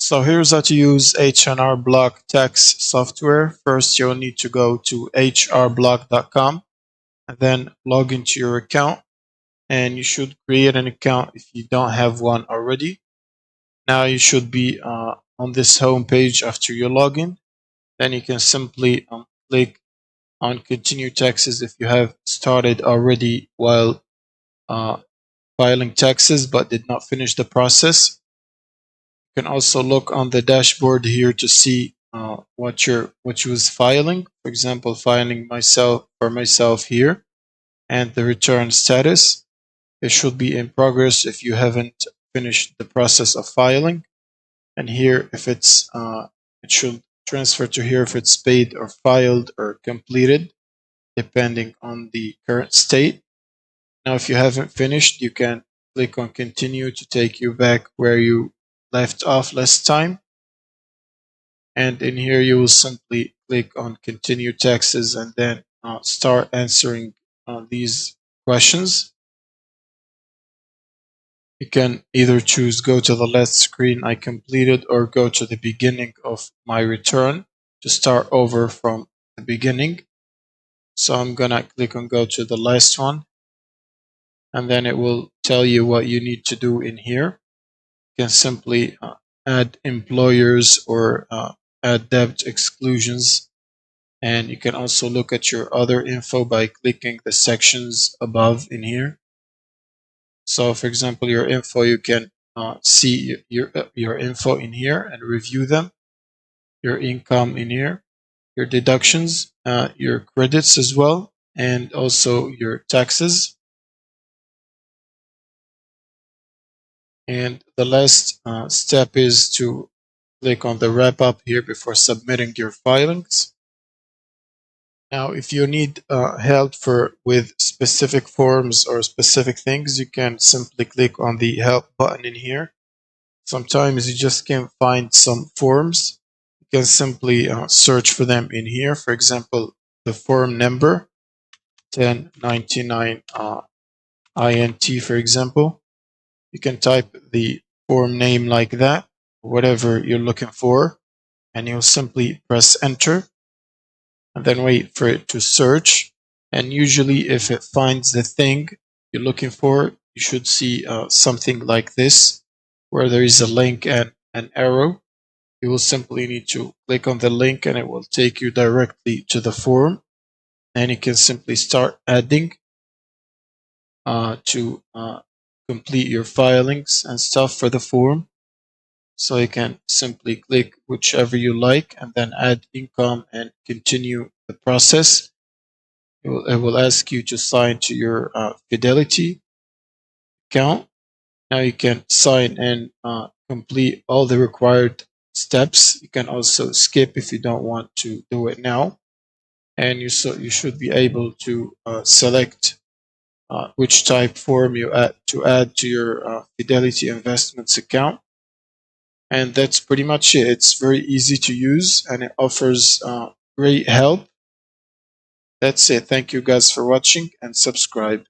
So here's how to use H&R Block tax software. First, you'll need to go to hrblock.com and then log into your account. And you should create an account if you don't have one already. Now you should be on this home page after your login. Then you can simply click on continue taxes if you have started already while uh, filing taxes but did not finish the process. You can also look on the dashboard here to see what you was filing. For example, filing myself here, and the return status. It should be in progress if you haven't finished the process of filing. And here, if it should transfer to here if it's paid or filed or completed, depending on the current state. Now, if you haven't finished, you can click on continue to take you back where you left off last time. And in here, you will simply click on continue taxes and then start answering these questions. You can either choose go to the last screen I completed or go to the beginning of my return to start over from the beginning. So I'm gonna click on go to the last one, and then it will tell you what you need to do in here. You can simply add employers or add debt exclusions, and you can also look at your other info by clicking the sections above in here. So for example, your info, you can see your info in here and review them, your income in here, your deductions, your credits as well, and also your taxes. And the last step is to click on the wrap up here before submitting your filings. Now, if you need help with specific forms or specific things, you can simply click on the help button in here. Sometimes you just can't find some forms. You can simply search for them in here. For example, the form number 1099 INT, for example. You can type the form name like that, whatever you're looking for, and you'll simply press enter and then wait for it to search. And usually, if it finds the thing you're looking for, you should see something like this, where there is a link and an arrow. You will simply need to click on the link and it will take you directly to the form. And you can simply start adding to complete your filings and stuff for the form. So you can simply click whichever you like and then add income and continue the process. It will ask you to sign to your Fidelity account. Now you can sign and complete all the required steps. You can also skip if you don't want to do it now. And you should be able to select which type form you add to your Fidelity Investments account. And that's pretty much it. It's very easy to use and it offers great help. That's it. Thank you guys for watching and subscribe.